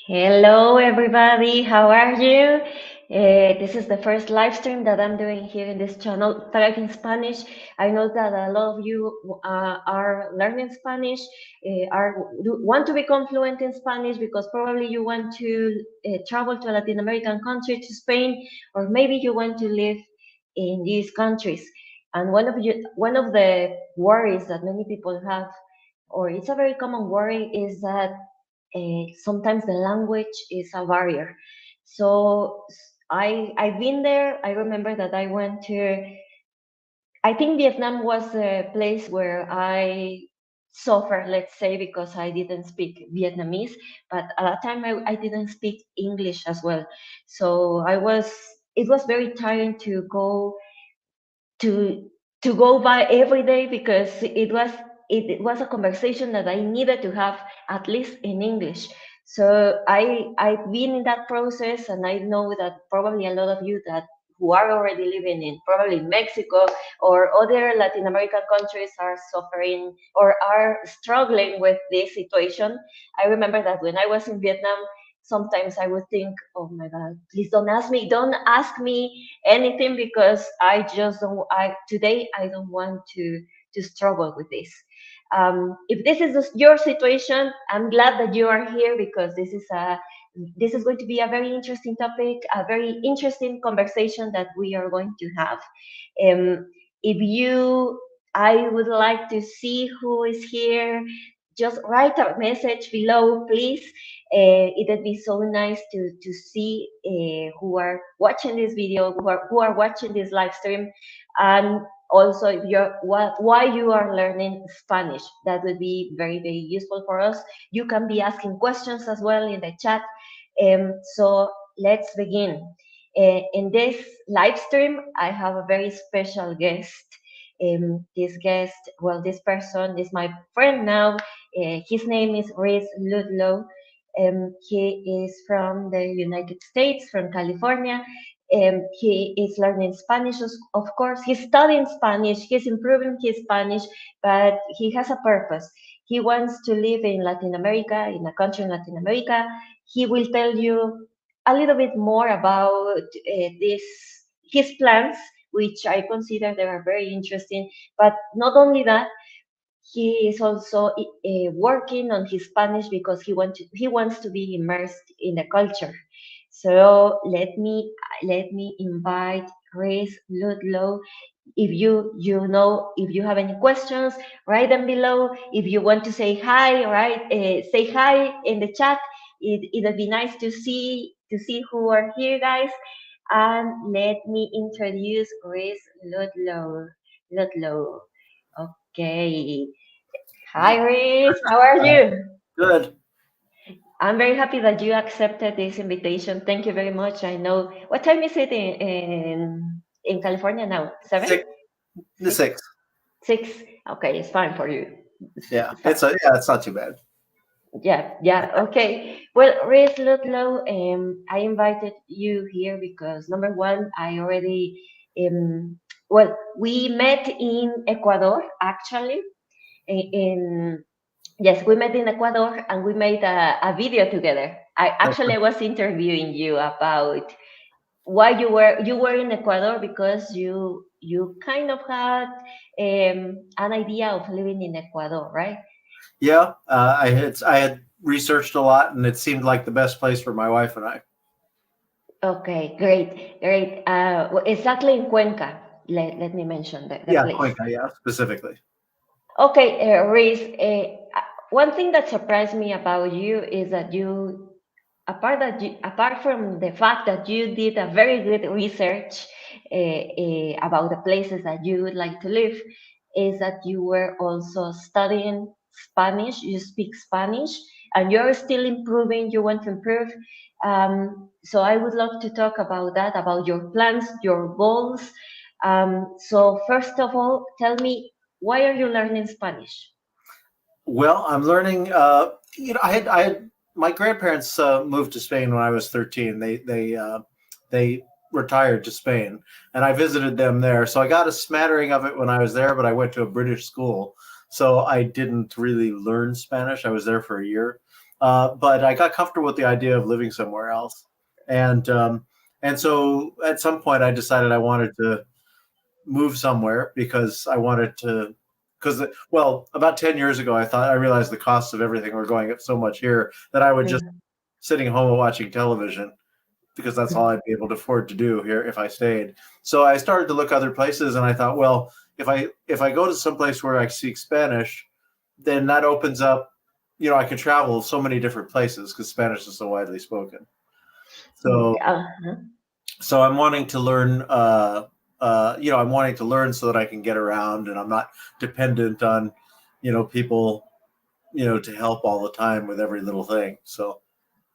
Hello, everybody. How are you? This is the first live stream that I'm doing here in this channel, Talking Spanish. I know that a lot of you are learning Spanish, want to become fluent in Spanish because probably you want to travel to a Latin American country, to Spain, or maybe you want to live in these countries. And one of the worries that many people have, or it's a very common worry, is that sometimes the language is a barrier. So I've been there. I remember that I went to. I think Vietnam was a place where I suffered, let's say, because I didn't speak Vietnamese. But at that time, I didn't speak English as well. So I was. It was very tiring to to go by every day because it was a conversation that I needed to have at least in English. So I've been in that process, and I know that probably a lot of you that who are already living in probably Mexico or other Latin American countries are suffering or are struggling with this situation. I remember that when I was in Vietnam, sometimes I would think, oh my God, please don't ask me anything because I just don't, today I don't want to struggle with this. If this is your situation, I'm glad that you are here because this is going to be a very interesting topic, a very interesting conversation that we are going to have. Um, if you, I would like to see who is here. Just write a message below, please. It would be so nice to see who are watching this video, who are watching this live stream, and also if you're why you are learning Spanish. That would be very very useful for us. You can be asking questions as well in the chat. So let's begin. In this live stream, I have a very special guest. This guest, well, this person is my friend now. His name is Rhys Ludlow. He is from the United States, from California. He is learning Spanish, of course. He's studying Spanish, he's improving his Spanish, but he has a purpose. He wants to live in Latin America, in a country in Latin America. He will tell you a little bit more about this his plans, which I consider they are very interesting. But not only that, he is also working on his Spanish because he wants to be immersed in the culture. So let me invite Rhys Ludlow. If you have any questions, write them below. If you want to say hi, right, say hi in the chat. It'd be nice to see who are here, guys. And let me introduce Rhys Ludlow. Ludlow. Okay. Hi, Rhys. How are you? Good. I'm very happy that you accepted this invitation. Thank you very much. I know. What time is it in California now? Seven? Six, the Six? six. Six? Okay, it's fine for you. Yeah, Fine. it's not too bad. Yeah, yeah, okay. Well, Rhys Ludlow, I invited you here because number one, I already, well, we met in Ecuador actually. In Yes, we met in Ecuador and we made a video together. I was interviewing you about why you were in Ecuador because you kind of had an idea of living in Ecuador, right? Yeah, I had researched a lot, and it seemed like the best place for my wife and I. Okay, great, great. Well, exactly in Cuenca. Let me mention the Yeah, place. Cuenca, yeah, specifically. Okay, Reese, one thing that surprised me about you is that apart from the fact that you did a very good research about the places that you would like to live, is that you were also studying Spanish. You speak Spanish, and you're still improving. You want to improve. So I would love to talk about that, about your plans, your goals. So first of all, tell me, why are you learning Spanish? Well, I'm learning. I had my grandparents moved to Spain when I was 13. They retired to Spain, and I visited them there. So I got a smattering of it when I was there, but I went to a British school, so I didn't really learn Spanish. I was there for a year. But I got comfortable with the idea of living somewhere else, and so at some point I decided I wanted to move somewhere because I wanted to. Because well, about 10 years ago, I realized the costs of everything were going up so much here that I would just Mhm. sitting home watching television because that's all I'd be able to afford to do here if I stayed. So I started to look other places, and I thought, well, if I go to some place where I speak Spanish, then that opens up, I can travel so many different places because Spanish is so widely spoken. So Uh-huh. so I'm wanting to learn. I'm wanting to learn so that I can get around, and I'm not dependent on, people, to help all the time with every little thing. So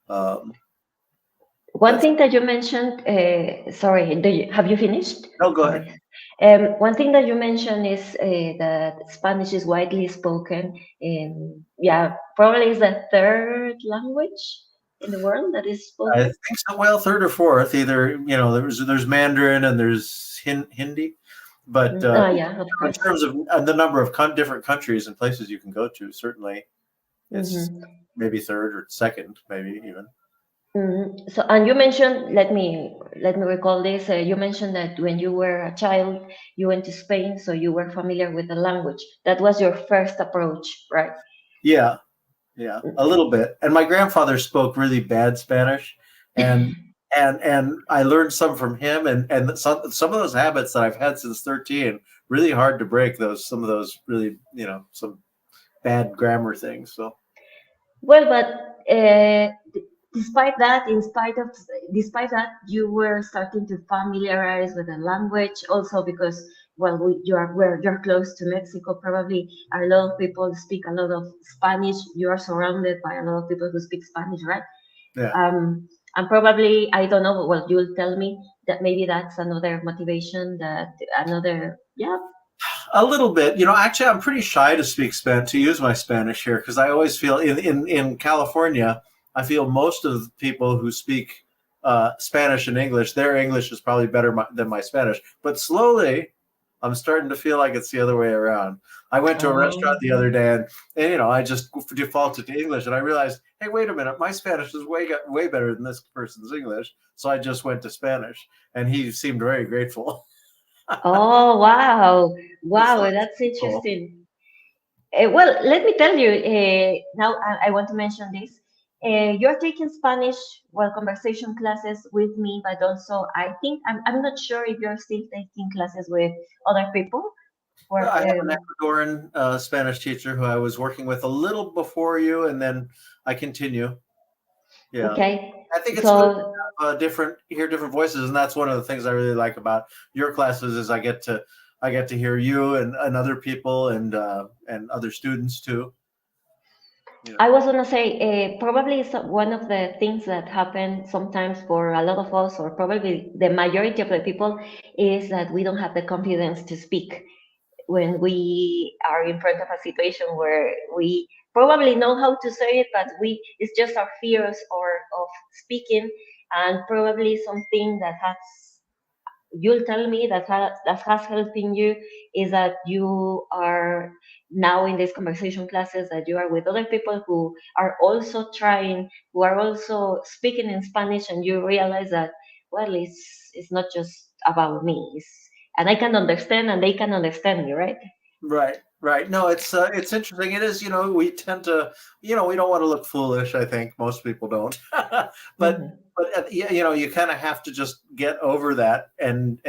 um, One that's thing that you mentioned, sorry, have you finished? no. Go ahead. Sorry. One thing that you mentioned is that Spanish is widely spoken. Yeah, probably is the third language in the world that is I spoken. think so. Well, third or fourth, either there's Mandarin and there's Hindi, but Yeah, of in course. terms of the number of different countries and places you can go to, certainly it's Hmm. maybe third or second, maybe even. So, and you mentioned, let me recall this. You mentioned that when you were a child, you went to Spain, so you were familiar with the language. That was your first approach, right? Yeah, yeah, a little bit. And my grandfather spoke really bad Spanish, and I learned some from him, and some of those habits that I've had since 13 really hard to break. Some of those really some bad grammar things. So Well, but despite that, despite that, you were starting to familiarize with the language. Also, because well, you're close to Mexico. Probably a lot of people speak a lot of Spanish. You are surrounded by a lot of people who speak Spanish, right? yeah. And probably I don't know. Well, you'll tell me that maybe that's another motivation. That another, yeah. A little bit, actually, I'm pretty shy to speak Spanish, to use my Spanish here, because I always feel in California, I feel most of the people who speak Spanish and English, their English is probably better than my Spanish. But slowly, I'm starting to feel like it's the other way around. I went to a restaurant Oh. the other day, and I just defaulted to English, and I realized, hey, wait a minute, my Spanish is way better than this person's English. So I just went to Spanish, and he seemed very grateful. Oh, wow. So Wow, it's that's pretty cool. interesting. Well, let me tell you, now I want to mention this. You're taking Spanish, well, conversation classes with me, but also I think I'm not sure if you're still taking classes with other people. Or I have an Ecuadorian Spanish teacher who I was working with a little before you, and then I continue. Yeah, okay, I think it's good so to have, hear different voices, and that's one of the things I really like about your classes is I get to hear you and other people and other students too. You know. I was gonna say, probably one of the things that happen sometimes for a lot of us, or probably the majority of the people, is that we don't have the confidence to speak when we are in front of a situation where we probably know how to say it, but it's just our fears or of speaking, and probably something that has you'll tell me that has helping you is that you are now in these conversation classes that you are with other people who are also trying, who are also speaking in Spanish, and you realize that well, it's not just about me, and I can understand and they can understand me, right? Right, right. No, it's interesting. It is, we tend to, we don't want to look foolish. I think most people don't, but Hmm. yeah, you kind of have to just get over that and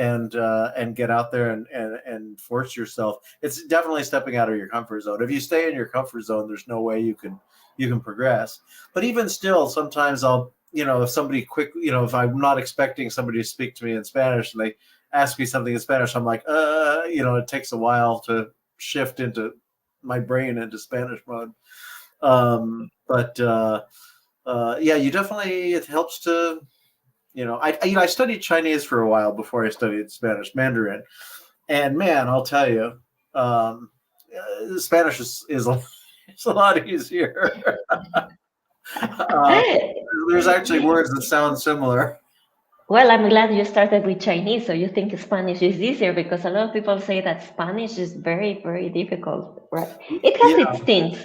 get out there and force yourself. It's definitely stepping out of your comfort zone. If you stay in your comfort zone, there's no way you can progress. But even still, sometimes if somebody if I'm not expecting somebody to speak to me in Spanish and they ask me something in Spanish, I'm like, it takes a while to shift into my brain into Spanish mode. But yeah, you definitely, it helps to, I studied Chinese for a while before I studied Spanish Mandarin, and man, I'll tell you, Spanish is it's a lot easier. uh, there's actually words that sound similar. Well, I'm glad you started with Chinese, so you think Spanish is easier because a lot of people say that Spanish is very, very difficult, right? It has Yeah, its things.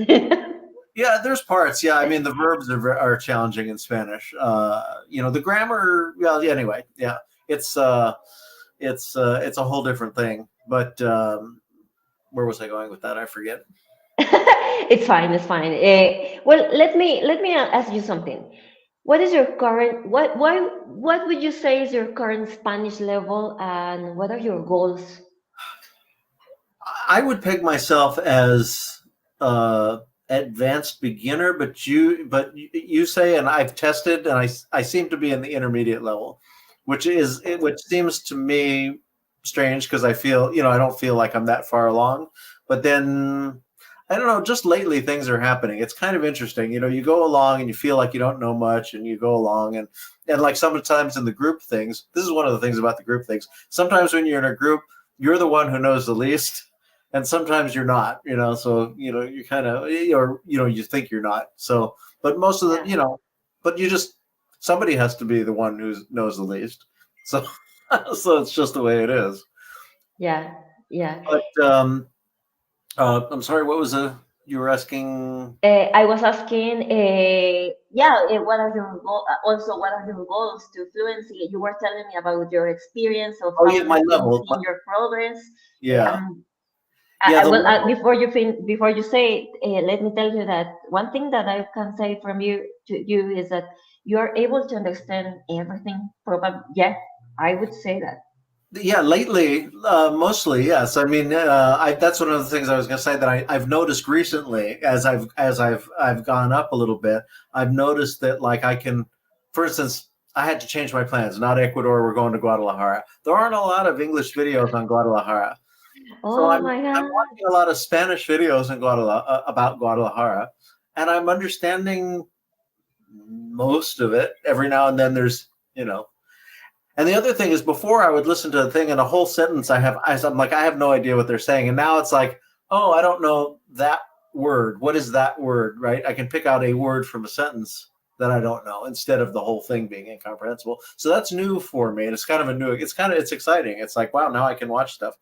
Yeah, there's parts. Yeah, I mean the verbs are challenging in Spanish. The grammar. Well, yeah, anyway, yeah, it's it's a whole different thing. But where was I going with that? I forget. It's fine. It's fine. Well, let me ask you something. What is your current what would you say is your current Spanish level, and what are your goals? I would peg myself as uh, advanced beginner, but you say, and I've tested, and I seem to be in the intermediate level, which seems to me strange because I feel I don't feel like I'm that far along, but then. I don't know. Just lately, things are happening. It's kind of interesting. You go along and you feel like you don't know much, and you go along and like sometimes in the group things. This is one of the things about the group things. Sometimes when you're in a group, you're the one who knows the least, and sometimes you're not, so you kind of, or you think you're not, so but most of the, Yeah, but you just, somebody has to be the one who knows the least, so so it's just the way it is. yeah, yeah. But I'm sorry, what was you were asking? I was asking, yeah, what are your also what are your goals to fluency? You were telling me about your experience of Oh how yeah, my you've been level. seeing your progress. Yeah, Um, yeah, the well, level. before you say, let me tell you that one thing that I can say from you to you is that you are able to understand everything. Probably, yeah, I would say that. Yeah, lately, mostly, yes. I mean, that's one of the things I was going to say that I've noticed recently as I've gone up a little bit. I've noticed that, like, I can, for instance, I had to change my plans. Not Ecuador, we're going to Guadalajara. There aren't a lot of English videos on Guadalajara, so Oh my I'm God. watching a lot of Spanish videos in about Guadalajara, and I'm understanding most of it. Every now and then, there's you know and the other thing is, before I would listen to the thing and a whole sentence, I'm like, I have no idea what they're saying. And now it's like, oh, I don't know that word. What is that word, right? I can pick out a word from a sentence that I don't know instead of the whole thing being incomprehensible. So that's new for me. And it's kind of it's exciting. It's like, wow, now I can watch stuff.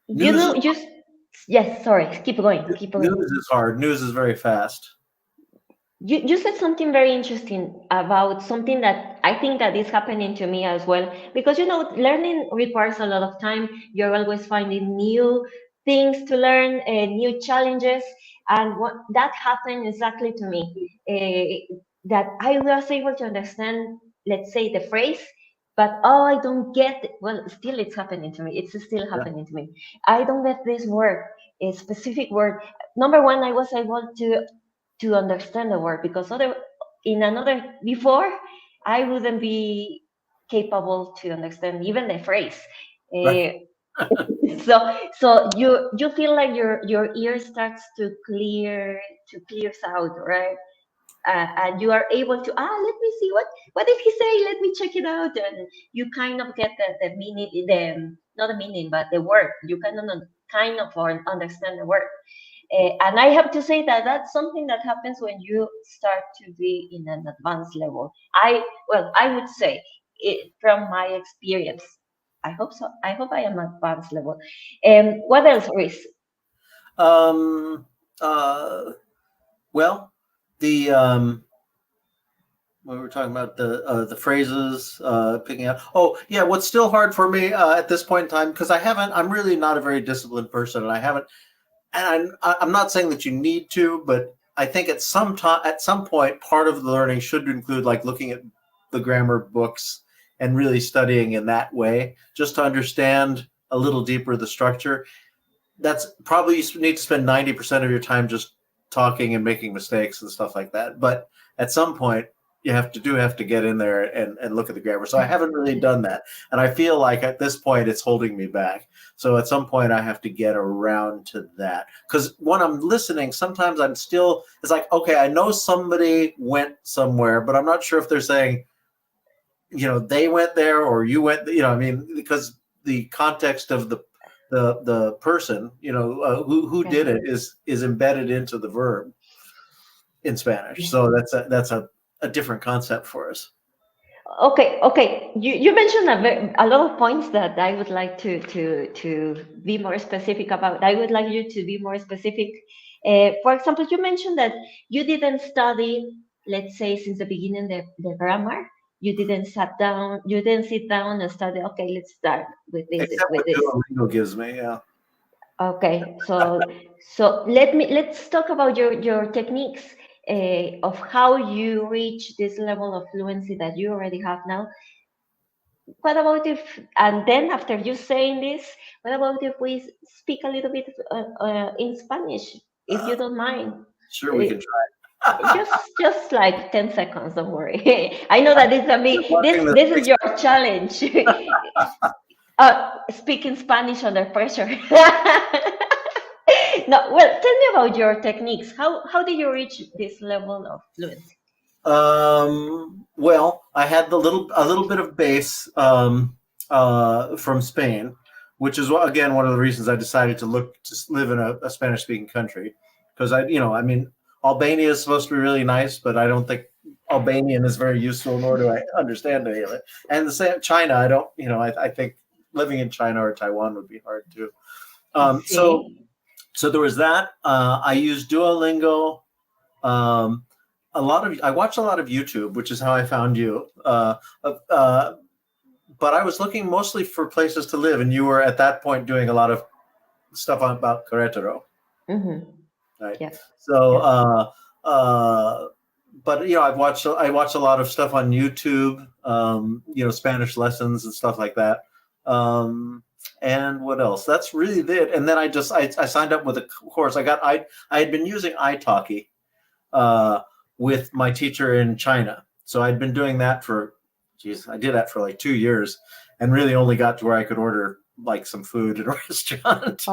You News, know, just yes. Sorry, keep going. Keep going. news is hard. News is very fast. You said something very interesting about something that I think that is happening to me as well. Because learning requires a lot of time. You're always finding new things to learn, new challenges, and what that happened exactly to me. That I was able to understand, let's say, the phrase, but I don't get. Well, still, it's happening to me. It's still Yeah, happening to me. I don't get this word, a specific word. Number one, I was able to understand the word, because in another before I wouldn't be capable to understand even the phrase. right, Eh, so you feel like your ear starts to clears out, right? And you are able to, let me see what did he say, let me check it out, and you kind of get the meaning, the not the meaning but the word. You kind of understand the word. And I have to say that that's something that happens when you start to be in an advanced level. I would say it, from my experience. I hope so. I hope I am advanced level. What else, Reese? um, uh, well, the when we were talking about the phrases, picking out. Oh yeah, what's still hard for me at this point in time, because I'm really not a very disciplined person, and I haven't. And I'm not saying that you need to, but I think at some point, part of the learning should include like looking at the grammar books and really studying in that way, just to understand a little deeper the structure. That's probably, you need to spend 90% of your time just talking and making mistakes and stuff like that. But at some point, you have to get in there and look at the grammar. So I haven't really done that. And I feel like at this point it's holding me back. So at some point I have to get around to that. Because when I'm listening, sometimes it's like, okay, I know somebody went somewhere, but I'm not sure if they're saying, they went there or you went, I mean, because the context of the person, who did Okay. it is embedded into the verb in Spanish. So that's a different concept for us. Okay. You mentioned a lot of points that I would like to be more specific about. I would like you to be more specific. For example, you mentioned that you didn't study, let's say, since the beginning the grammar. You didn't sit down and study. Okay, let's start with this. Except With what this. Duolingo gives me. Yeah. Okay, so let's talk about your techniques of how you reach this level of fluency that you already have now. What about if, and then after you saying this, what about if we speak a little bit in Spanish, if you Uh, don't mind? sure, we Uh, can try. just like 10 seconds, don't worry. I know that it's a Just big, watching this this is makes your challenge. Speaking Spanish under pressure. No, well, tell me about your techniques. How did you reach this level of fluency? Well, I had a little bit of base from Spain, which is again one of the reasons I decided to look to live in a Spanish speaking country because I mean, Albania is supposed to be really nice, but I don't think Albanian is very useful, nor do I understand any of it. And the same China, I don't, I think living in China or Taiwan would be hard too. So See? so there was that. I used Duolingo. Um, I watched a lot of YouTube, which is how I found you. But I was looking mostly for places to live, and you were at that point doing a lot of stuff about Querétaro, Mm-hmm. right? Yeah, So, yeah. but I watched a lot of stuff on YouTube, Spanish lessons and stuff like that. And what else? That's really it. And then I signed up with a course. I had been using italki uh, with my teacher in China. So I'd been doing that I did that for like 2 years and really only got to where I could order like some food at a restaurant.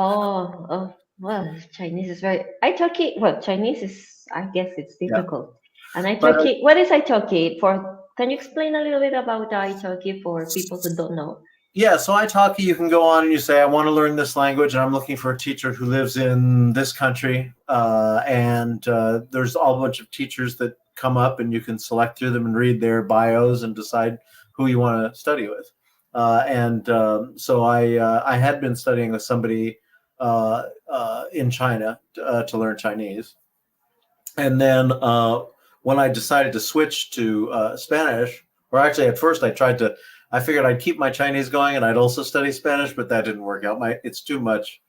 Well, Chinese is very. Italki. Well, Chinese is. I guess it's Yeah. difficult. And But Italki. What is Italki for? Can you explain a little bit about Italki for people who don't know? yeah, so italki, you can go on and you say, I want to learn this language and I'm looking for a teacher who lives in this country. And there's all a bunch of teachers that come up and you can select through them and read their bios and decide who you want to study with. So I had been studying with somebody in China to learn Chinese. And then when I decided to switch to Spanish, or actually at first I figured I'd keep my Chinese going and I'd also study Spanish, but that didn't work out. It's too much,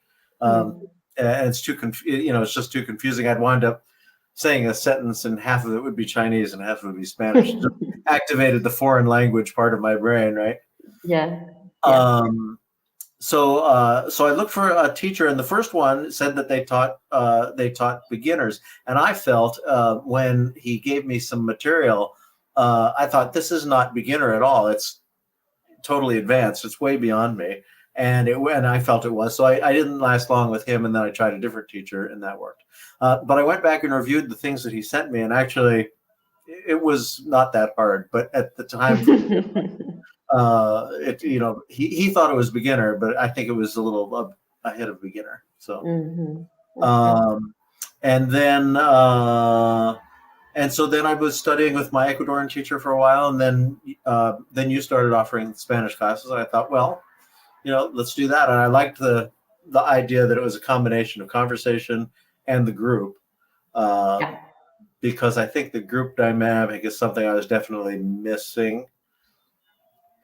um, Hmm. and it's just too confusing. I'd wind up saying a sentence and half of it would be Chinese and half of it would be Spanish. It just activated the foreign language part of my brain, right? Yeah, yeah. Um, so I looked for a teacher, and the first one said that they taught beginners, and I felt when he gave me some material, I thought this is not beginner at all. It's totally advanced. It's way beyond me, and I felt it was. So I didn't last long with him, and then I tried a different teacher, and that worked. But I went back and reviewed the things that he sent me, and actually, it was not that hard. But at the time for he thought it was beginner, but I think it was a little ahead of beginner. So Hmm. Okay. um, and then so then I was studying with my Ecuadorian teacher for a while, and then you started offering Spanish classes, and I thought, well, let's do that. And I liked the idea that it was a combination of conversation and the group, uh, Yeah. because I think the group dynamic is something I was definitely missing,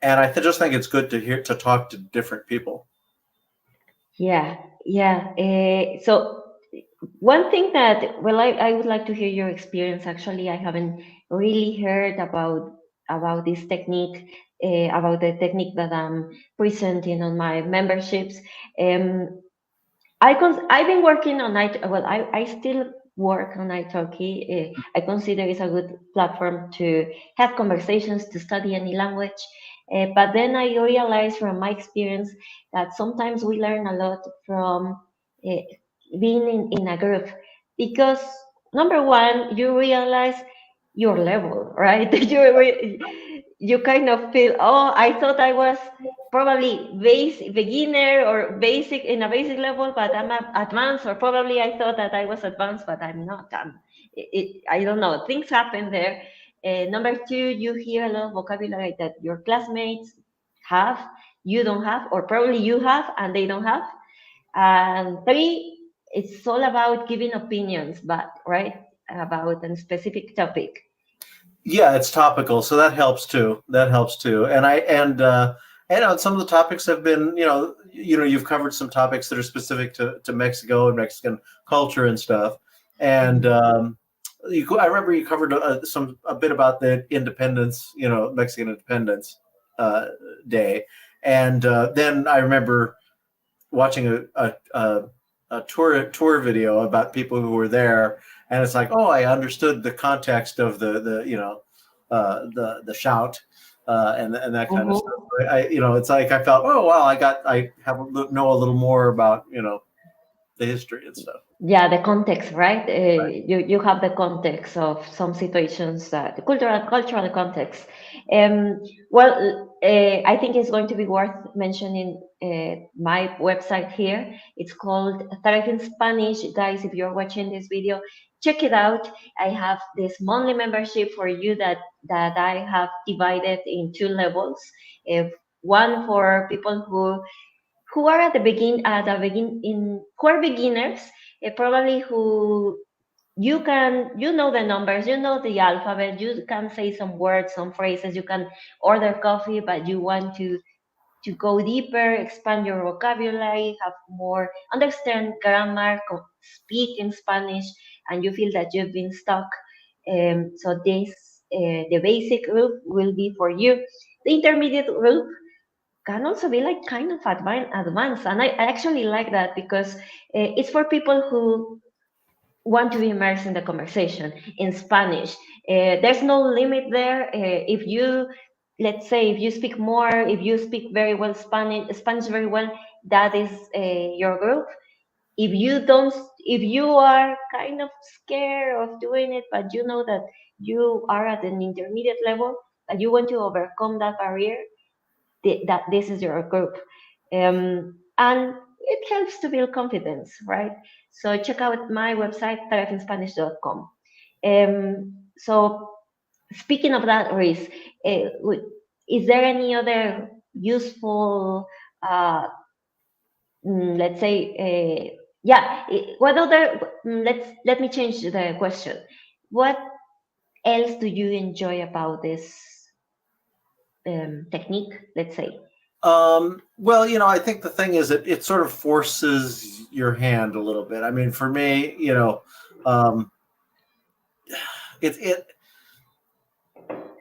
and I just think it's good to talk to different people. Yeah, yeah. So one thing that, well, I would like to hear your experience. Actually, I haven't really heard about this technique, about the technique that I'm presenting on my memberships. Um, I've been working on it. Well, I still work on italki. I consider it's a good platform to have conversations, to study any language. But then I realized from my experience that sometimes we learn a lot from uh, being in a group because number one, you realize your level, right? You kind of feel, oh, I thought I was probably beginner or basic in a basic level, but I'm advanced, or probably I thought that I was advanced, but I'm not. I don't know. Things happen there. Number two, you hear a lot of vocabulary that your classmates have, you don't have, or probably you have and they don't have. And three, it's all about giving opinions, but right about a specific topic. Yeah, it's topical, so that helps too. That helps too. And some of the topics have been, you've covered some topics that are specific to Mexico and Mexican culture and stuff. And I remember you covered a bit about the independence, Mexican Independence uh, Day, and then I remember watching a tour video about people who were there, and it's like, oh, I understood the context of the shout and that kind of stuff. Mhm. It's like I felt, oh wow, know a little more about the history and stuff. Yeah, the context, right? You have the context of some situations, the cultural context. Um, well, I think it's going to be worth mentioning my website here. It's called Tariff in Spanish, guys. If you're watching this video, check it out. I have this monthly membership for you that I have divided in two levels. If one for people who are who are beginners, probably who you know the numbers, you know the alphabet, you can say some words, some phrases, you can order coffee, but you want to go deeper, expand your vocabulary, have more understand grammar, speak in Spanish, and you feel that you've been stuck. So this the basic group will be for you. The intermediate group can also be like kind of advanced, and I actually like that because it's for people who want to be immersed in the conversation in Spanish. There's no limit there. If you, let's say, if you speak more, if you speak very well Spanish very well, that is your group. If you don't, if you are kind of scared of doing it, but you know that you are at an intermediate level, but you want to overcome that barrier, that this is your group. And it helps to build confidence, right? So check out my website, tarifinspanish.com. So speaking of that, Rhys, is there any other useful, uh, let's say, what other, let me change the question. What else do you enjoy about this technique, let's say? Well, I think the thing is it sort of forces your hand a little bit. I mean, for me, um, it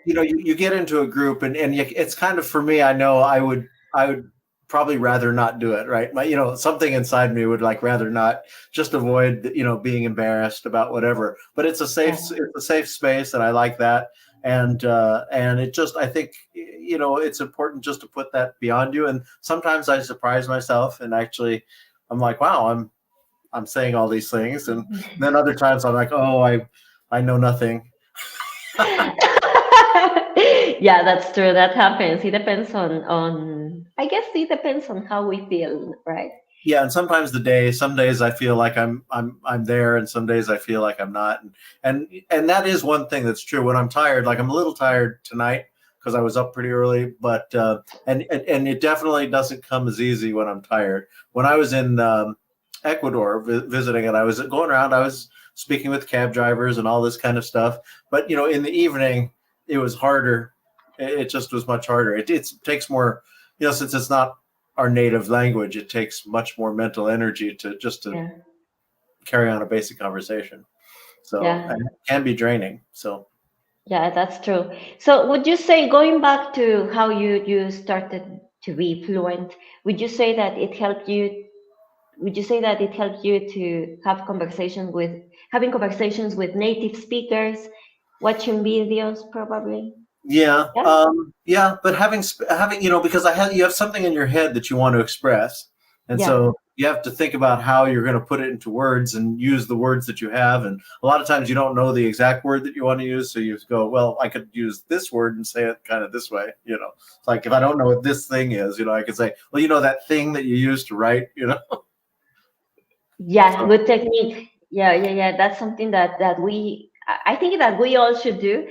you get into a group and it's kind of, for me, I know I would probably rather not do it, right? Something inside me would like rather not, just avoid being embarrassed about whatever. But Yeah. it's a safe space, and I like that. And it just, I think, it's important just to put that beyond you. And sometimes I surprise myself, and actually I'm like, wow, I'm saying all these things. And then other times I'm like, oh, I know nothing. Yeah, that's true. That happens. It depends on I guess it depends on how we feel, right? Yeah, and sometimes some days I feel like I'm there, and some days I feel like I'm not. And that is one thing that's true. When I'm tired, like I'm a little tired tonight because I was up pretty early, but and it definitely doesn't come as easy when I'm tired. When I was in Ecuador visiting, and I was going around, I was speaking with cab drivers and all this kind of stuff. But in the evening, it was harder. It just was much harder. It takes more, since it's not our native language, it takes much more mental energy to Yeah. carry on a basic conversation. So, Yeah. and it can be draining. So, Yeah, that's true. So would you say, going back to how you started to be fluent, would you say that it helped you would you say that it helped you to have conversations with having conversations with native speakers, watching videos probably? yeah, Yeah. yeah, but having because you have something in your head that you want to express, and Yeah. so you have to think about how you're going to put it into words and use the words that you have. And a lot of times you don't know the exact word that you want to use, so you go, well, I could use this word and say it kind of this way. It's like, if I don't know what this thing is, I could say, well, that thing that you use to write. Yeah, So good technique. Yeah. That's something that I think that we all should do.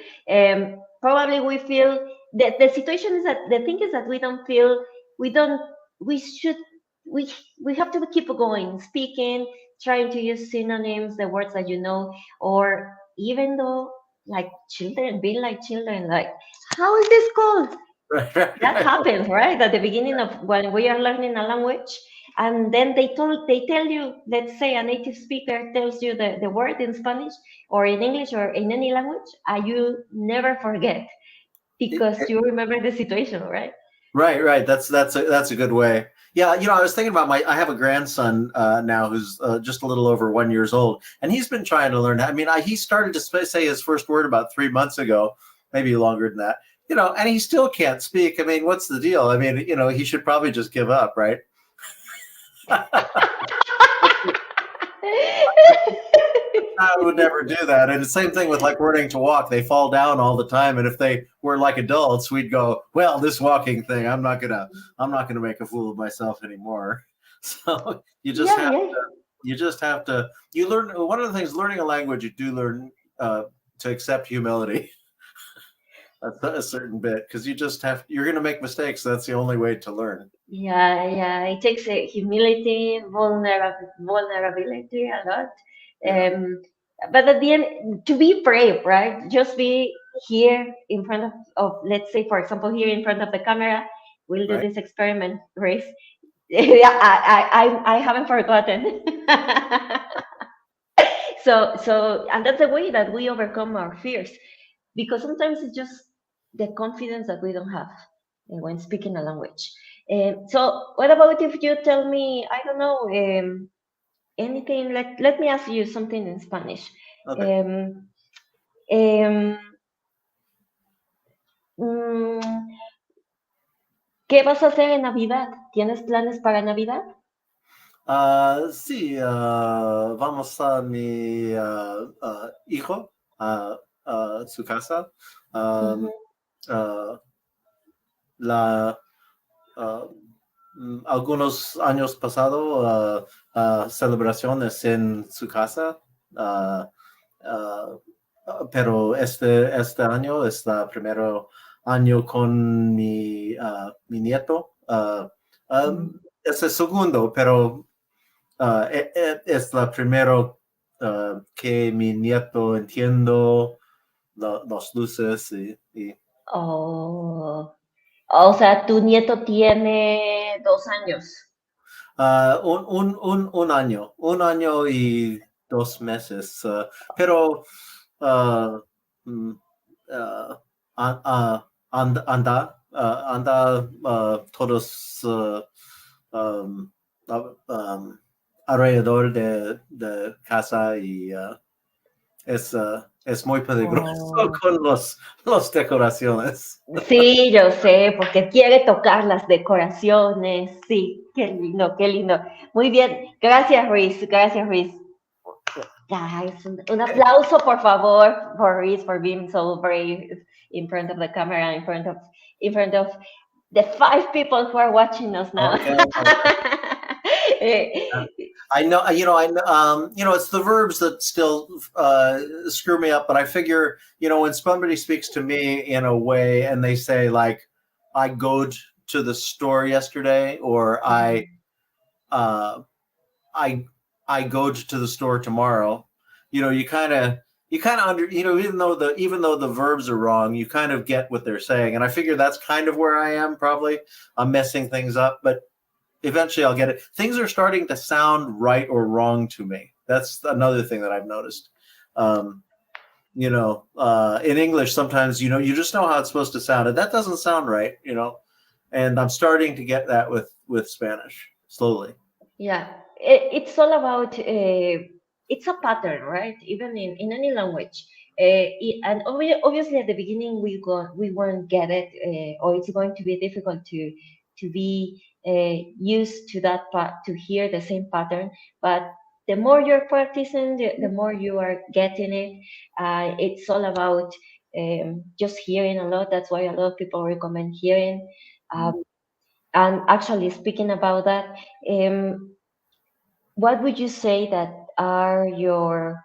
Probably we feel that the situation is that the thing is that we don't we should we we have to keep going speaking, trying to use synonyms, the words that you know, or even though like children, being like children, like, how is this called? Right, right, That right. happens, right? At the beginning of when we are learning a language, and then they tell you, let's say a native speaker tells you the word in Spanish or in English or in any language, and you never forget because you remember the situation, right? Right, right. That's a good way. Yeah, I was thinking about my. I have a grandson now who's just a little over 1 years old, and he's been trying to learn. I mean, he started to say his first word about 3 months ago, maybe longer than that. And he still can't speak. I mean, what's the deal? I mean, he should probably just give up, right? I would never do that. And the same thing with like learning to walk. They fall down all the time. And if they were like adults, we'd go, well, this walking thing, I'm not gonna make a fool of myself anymore. So Yeah, yeah. you learn one of the things learning a language, you do learn to accept humility a certain bit because you're gonna make mistakes. That's the only way to learn. Yeah, yeah, it takes humility, vulnerability a lot. Yeah. But at the end, to be brave, right? Just be here in front of, let's say, for example, here in front of the camera. We'll do Right. this experiment, Grace. Yeah, I haven't forgotten. And that's the way that we overcome our fears, because sometimes it's just the confidence that we don't have when speaking a language. So what about if you tell me, I don't know, anything? Let me ask you something in Spanish. Okay. Um, um, mm, ¿Qué vas a hacer en Navidad? ¿Tienes planes para Navidad? Sí, vamos a mi hijo a su casa. Um, Ujú. uh, la algunos años pasado celebraciones en su casa, uh, uh, pero este año es el primer año con mi nieto. Mm. Es el segundo, pero es la primero que mi nieto entiendo los luces y Oh, o sea, tu nieto tiene 2 años. un año y 2 meses, pero uh, mm, uh, anda todos um, um, alrededor de casa y es muy peligroso Oh. con los decoraciones. Sí, yo sé, porque quiere tocar las decoraciones. Sí, qué lindo, qué lindo. Muy bien, gracias, Rhys. Gracias, Rhys. Guys, un aplauso, por favor, for Rhys for being so brave in front of the camera, in front of the 5 people who are watching us now. Okay. I know, it's the verbs that still screw me up. But I figure, when somebody speaks to me in a way and they say like, "I go to the store yesterday," or uh, "I I go to the store tomorrow," you kind of under, even though the verbs are wrong, you kind of get what they're saying. And I figure that's kind of where I am. Probably I'm messing things up, but eventually I'll get it. Things are starting to sound right or wrong to me. That's another thing that I've noticed. Um, in English, sometimes, you just know how it's supposed to sound, and that doesn't sound right. And I'm starting to get that with Spanish slowly. Yeah, it's all about it's a pattern, right? Even in any language, and obviously at the beginning we won't get it, or it's going to be difficult to be used to that part, to hear the same pattern. But the more you're practicing, the more you are getting it. It's all about just hearing a lot. That's why a lot of people recommend hearing. Um, and actually, speaking about that. What would you say that are your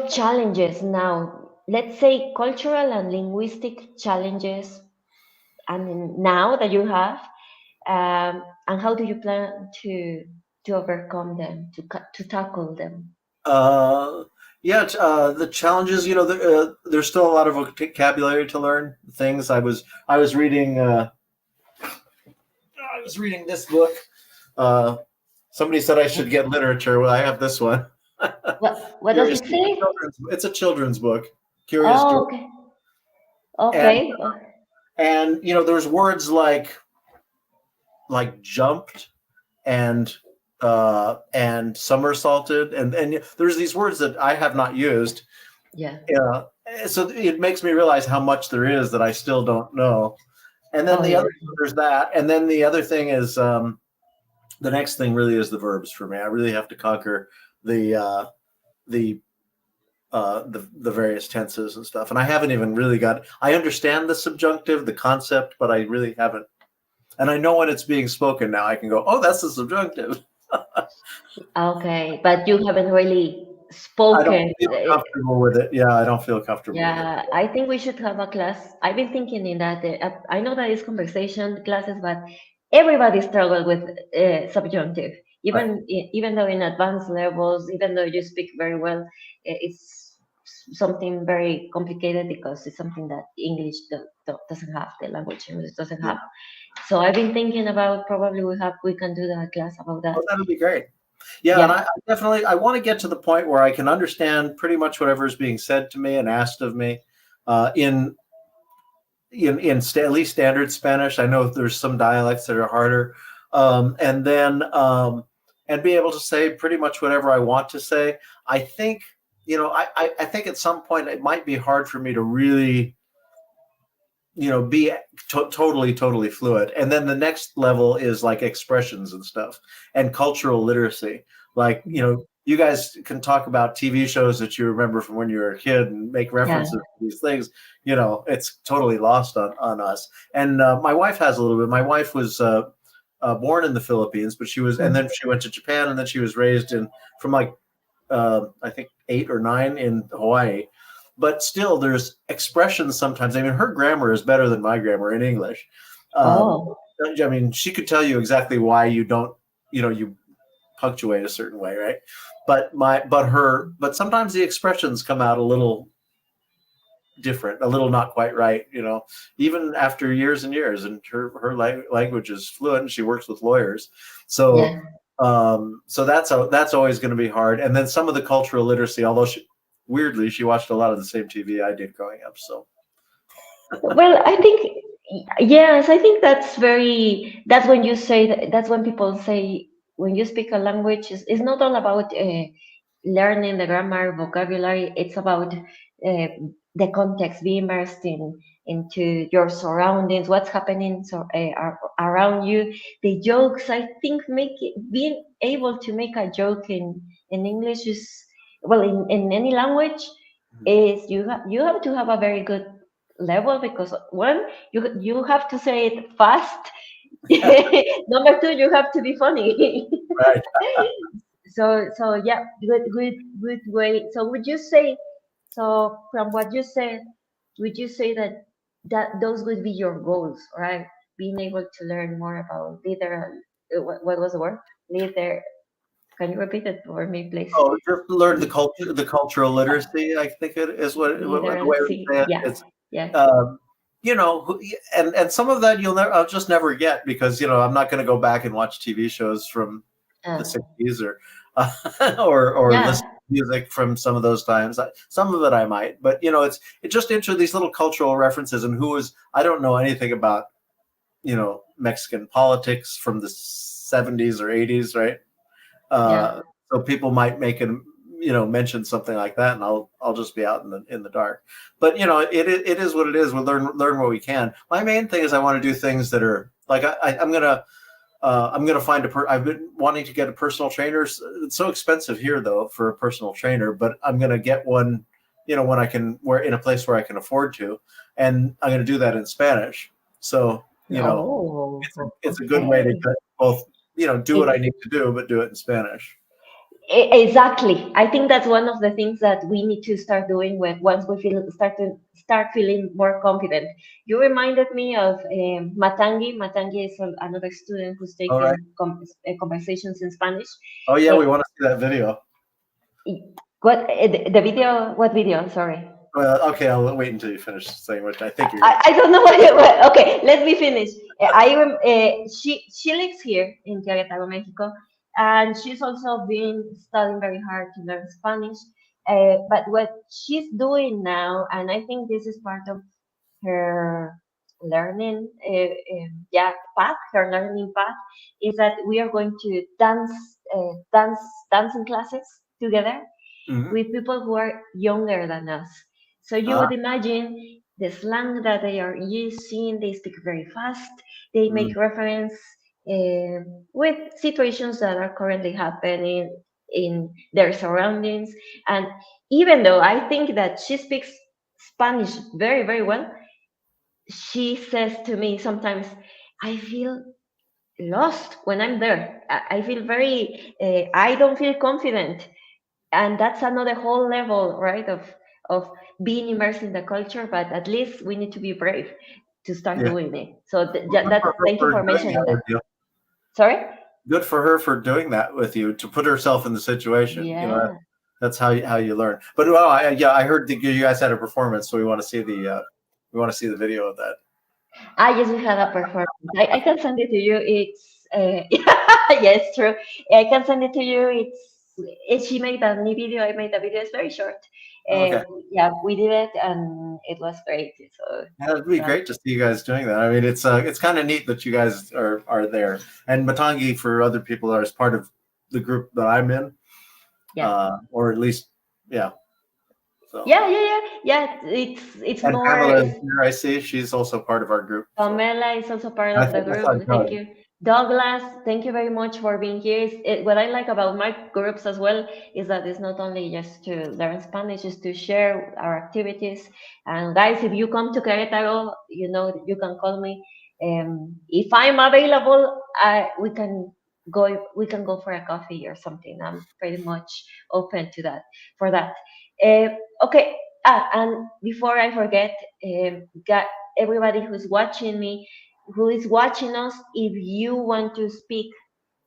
challenges now? Let's say cultural and linguistic challenges, and now that you have, and how do you plan to? to overcome them, to tackle them? Yeah, the challenges, there's still a lot of vocabulary to learn. Things I was reading this book. Somebody said I should get literature. Well, I have this one. What does Curious, it say? it's a children's book. Curious Oh, George. okay. And Okay. there's words like jumped and somersaulted, and there's these words that I have not used. Yeah. So it makes me realize how much there is that I still don't know. And then Oh, yeah. there's that, and then the other thing is the next thing really is the verbs for me. I really have to conquer the the the various tenses and stuff. And I haven't even really I understand the subjunctive, the concept, but I really haven't. And I know when it's being spoken now, I can go, oh, that's the subjunctive. Okay, but you haven't really I don't spoken. feel comfortable with it. Yeah, I don't feel comfortable with it. Yeah, I think we should have a class. I've been thinking in that. I know that it's conversation classes, but everybody struggles with subjunctive. Right. Even though in advanced levels, even though you speak very well, it's something very complicated because it's something that English doesn't have. The language English doesn't Yeah. have. So I've been thinking about probably we can do that class about that. Oh, that would be great. Yeah, and Yeah, I definitely I want to get to the point where I can understand pretty much whatever is being said to me and asked of me in at least standard Spanish. I know there's some dialects that are harder, and then and be able to say pretty much whatever I want to say. I think I think at some point it might be hard for me to really be totally fluid. And then the next level is like expressions and stuff and cultural literacy. Like, you guys can talk about TV shows that you remember from when you were a kid and make references to these things. It's totally lost on us. And my wife has a little bit. My wife was born in the Philippines, but and then she went to Japan, and then she was raised from like, I think 8 or 9 in Hawaii. But still, there's expressions sometimes. I mean, her grammar is better than my grammar in English. I mean, she could tell you exactly why you don't, you punctuate a certain way, right? But sometimes the expressions come out a little different, a little not quite right, even after years and years. And her language is fluent, and she works with lawyers. So, so that's always going to be hard. And then some of the cultural literacy, although weirdly, she watched a lot of the same TV I did growing up. So, well, I think yes, I think that's when you say that's when people say when you speak a language, it's not all about learning the grammar, vocabulary. It's about the context, be immersed into your surroundings, what's happening around you. The jokes, I think, being able to make a joke in English is in any language is you have to have a very good level because one you have to say it fast. Number two, you have to be funny. right. So yeah, good way. So would you say, so from what you said, would you say that those would be your goals, right? Being able to learn more about leader. What was the word? Leader. Can you repeat it for me, please? Oh, just learn the cultural literacy. I think it is the way we Literacy. say it. Yeah. It's Yeah. and some of that I'll just never get because I'm not going to go back and watch TV shows from the 60s or Yeah. listen to music from some of those times. Some of it I might, but it's just into these little cultural references and I don't know anything about Mexican politics from the 70s or 80s, right? So people might mention something like that, and I'll just be out in the dark. But it is what it is. We'll learn what we can. My main thing is I want to do things that are like I'm gonna find I've been wanting to get a personal trainer. It's so expensive here though for a personal trainer, but I'm gonna get one. When I can, in a place where I can afford to, and I'm gonna do that in Spanish. So it's a good way to both do what I need to do, but do it in Spanish. Exactly. I think that's one of the things that we need to start doing when once we start feeling more confident. You reminded me of Matangi. Matangi is another student who's All right. taken conversations in Spanish. Oh yeah, Uh, we want to see that video. what the video? What video? Sorry. Okay, I'll wait until you finish saying what I think you're going to. I don't know okay, let me finish. She lives here in Querétaro, Mexico, and she's also been studying very hard to learn Spanish. But what she's doing now, and I think this is part of her learning, path, her learning path, is that we are going to dancing classes together Mhm. with people who are younger than us. So you Ah, would imagine the slang that they are using, they speak very fast, they mm, make reference with situations that are currently happening in their surroundings. And even though I think that she speaks Spanish very, very well, she says to me sometimes, I feel lost when I'm there. I feel I don't feel confident, and that's another whole level, right, of being immersed in the culture. But at least we need to be brave to start yeah. doing it. So Well, good for her thank you for for doing mentioning that with that. you. Sorry. Good for her for doing that with you to put herself in the situation. You know, Yeah. that's how you learn. But well, I heard that you guys had a performance, so we want to see the video of that. I just had a performance. I can send it to you. It's yes, true. I can send it to you. She made a new video. I made a video. It's very short. Uh, Okay. yeah, we did it, and it was great. So Yeah, it'd be yeah, great to see you guys doing that. I mean, it's kind of neat that you guys are there. And Matangi, for other people, are as part of the group that I'm in, yeah. or at least, yeah. So, Yeah. It's and more. Pamela is It's here. I see she's also part of our group. So Pamela is also part I of the think I saw group. Thank Joey. you. Douglas, thank you very much for being here. What I like about my groups as well is that it's not only just to learn Spanish, it's to share our activities. And guys, if you come to Querétaro, you know, you can call me. If I'm available, we can go for a coffee or something. I'm pretty much open to that, for that. Okay. And before I forget, everybody who's watching me, who is watching us, if you want to speak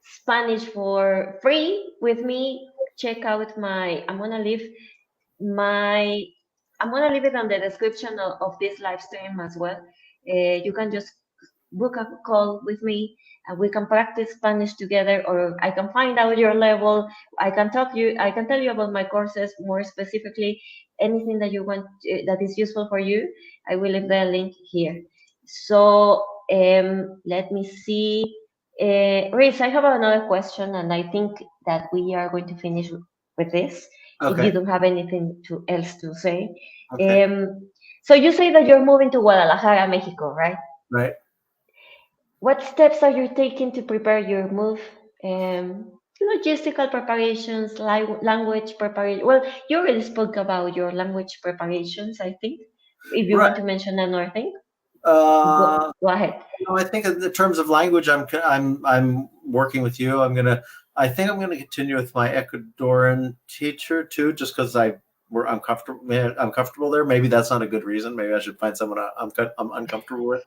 Spanish for free with me, check out I'm gonna leave my I'm gonna leave it on the description of this live stream as well. You can just book a call with me and we can practice Spanish together, or I can find out your level. I can tell you about my courses more specifically, anything that you want that is useful for you. I will leave the link here. So let me see. Rhys, I have another question, and I think that we are going to finish with this if you Okay. don't have anything else to say. Okay. Um, so you say that you're moving to Guadalajara, Mexico, right? Right. What steps are you taking to prepare your move? Logistical preparations, language preparation. Well, you already spoke about your language preparations, I think. If you Right. want to mention another thing, Uh, go ahead. I think in the terms of language, I'm working with you. I think I'm gonna continue with my Ecuadorian teacher too, just because I'm comfortable. I'm comfortable there. Maybe that's not a good reason. Maybe I should find someone I'm uncomfortable with.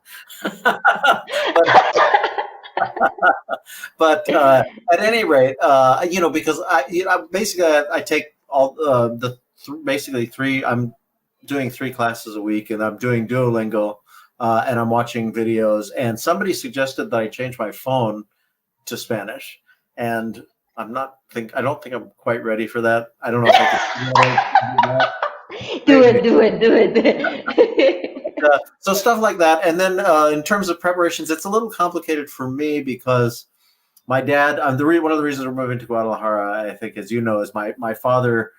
but at any rate, because basically I take all basically three. I'm doing three classes a week, and I'm doing Duolingo, and I'm watching videos. And somebody suggested that I change my phone to Spanish, and I don't think I'm quite ready for that. I don't know if I could do that. Do Maybe. it, do it, do it. So stuff like that. And then in terms of preparations, it's a little complicated for me because my dad, one of the reasons we're moving to Guadalajara, I think, as you know, is my father.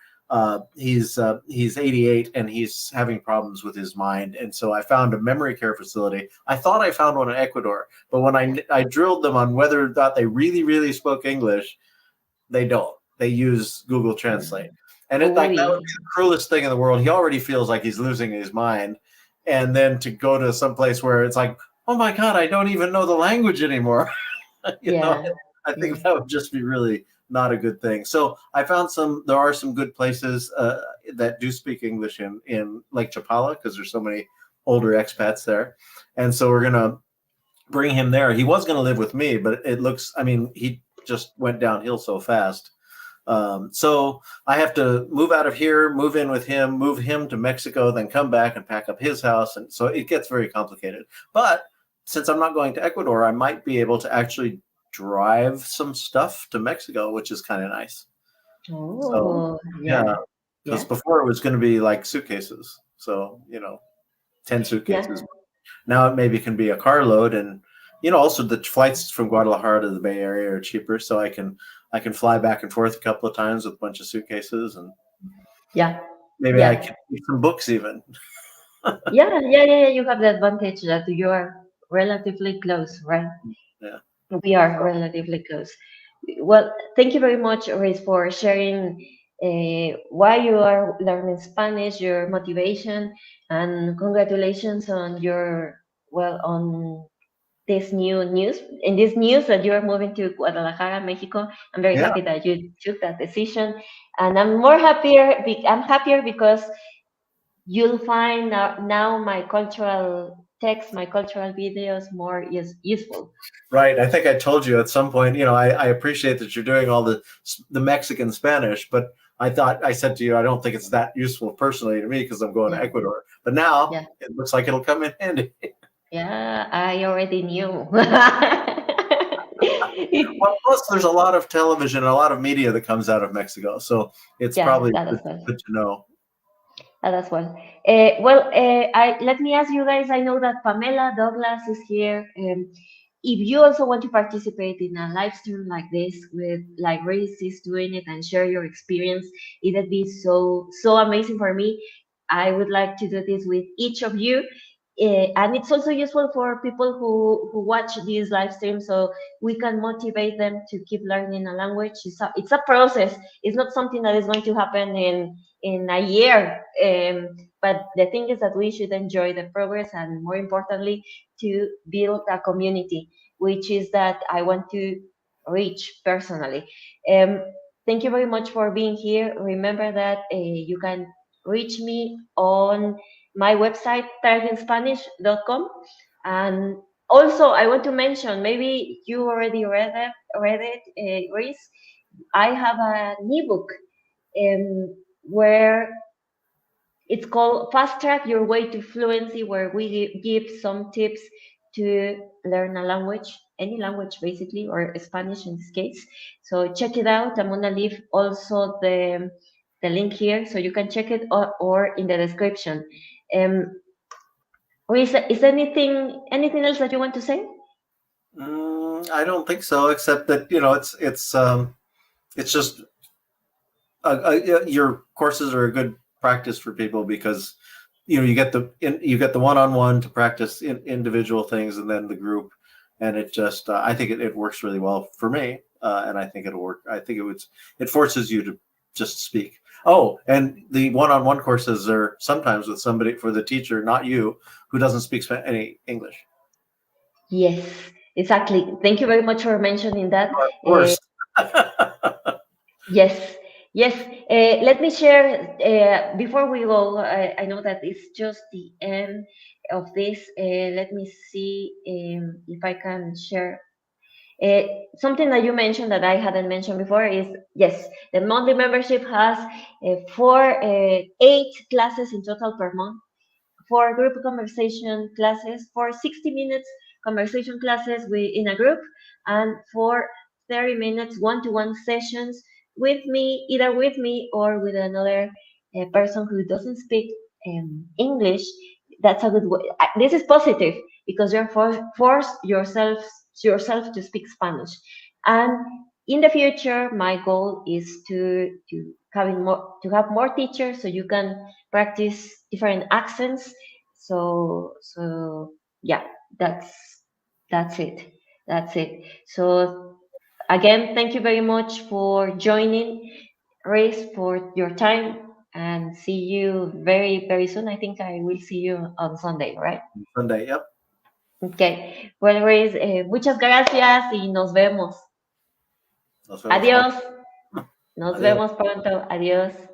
He's 88 and he's having problems with his mind, and so I found a memory care facility. I thought I found one in Ecuador, but when I drilled them on whether or not they really spoke English, they don't. They use Google Translate, and it like that would Uy, be the cruelest thing in the world. He already feels like he's losing his mind, and then to go to some place where it's like, oh my god, I don't even know the language anymore. you know, yeah, I yeah. think that would just be really not a good thing. So I found there are some good places that do speak English in Lake Chapala, because there's so many older expats there. And so we're going to bring him there. He was going to live with me, but it looks, I mean, he just went downhill so fast. So I have to move out of here, move in with him, move him to Mexico, then come back and pack up his house. And so it gets very complicated. But since I'm not going to Ecuador, I might be able to actually drive some stuff to Mexico, which is kind of nice. So, Oh, yeah, yeah, because yeah, before it was going to be like suitcases. So, 10 yeah. suitcases. Now it maybe can be a carload, and also the flights from Guadalajara to the Bay Area are cheaper, so I can fly back and forth a couple of times with a bunch of suitcases, and Yeah, maybe I yeah, can keep some books even. yeah, yeah, yeah. You have the advantage that you are relatively close, right? Yeah. We are relatively close. Well, thank you very much, Rhys, for sharing why you are learning Spanish, your motivation, and congratulations on on this new news. In this news that you are moving to Guadalajara, Mexico. I'm very Yeah. happy that you took that decision, and I'm more happier. I'm happier because you'll find now my cultural text, my cultural videos more useful. Right. I think I told you at some point, I appreciate that you're doing all the Mexican Spanish, but I said to you, I don't think it's that useful personally to me because I'm going to Yeah, Ecuador. But now yeah, it looks like it'll come in handy. yeah. I already knew. Well, plus there's a lot of television and a lot of media that comes out of Mexico, so it's Yeah, probably that good, as well. good to know. That as well. Let me ask you guys. I know that Pamela Douglas is here. If you also want to participate in a live stream like this, with like Rhys is doing it, and share your experience, it would be so amazing for me. I would like to do this with each of you. And it's also useful for people who watch these live streams, so we can motivate them to keep learning a language. It's a process. It's not something that is going to happen in a year. But the thing is that we should enjoy the progress, and more importantly, to build a community, which is that I want to reach personally. Um, Thank you very much for being here. Remember that you can reach me on my website, targetspanish.com. And also, I want to mention, maybe you already read it, Rhys. I have an ebook where it's called Fast Track Your Way to Fluency, where we give some tips to learn a language, any language basically, or Spanish in this case. So check it out. I'm gonna leave also the link here so you can check it, or in the description. Um, is anything else that you want to say? I don't think so, except that it's just your courses are a good practice for people because you get the one-on-one to practice individual things, and then the group, and it just I think it works really well for me, and I think it'll work. I think it forces you to just speak. Oh, and the one-on-one courses are sometimes with somebody, for the teacher, not you, who doesn't speak any English. Yes, exactly. Thank you very much for mentioning that. Of Uh, course. Yes, yes. Let me share before we go. I know that it's just the end of this. Let me see if I can share. Uh, Something that you mentioned that I hadn't mentioned before is, yes, the monthly membership has 8 classes in total per month, for group conversation classes, for 60 minutes conversation classes in a group, and for 30 minutes one-to-one sessions with me, either with me or with another person who doesn't speak English. That's a good way. This is positive because you're force yourself to speak Spanish. And in the future, my goal is to have more teachers, so you can practice different accents. So yeah, that's that's it. That's it. So again, thank you very much for joining, Rhys, for your time, and see you very soon. I think I will see you on Sunday, right? Sunday. Yep. Okay. Well, Rhys, muchas gracias y nos vemos. Nos vemos. Adiós. Nos Adiós. vemos pronto. Adiós.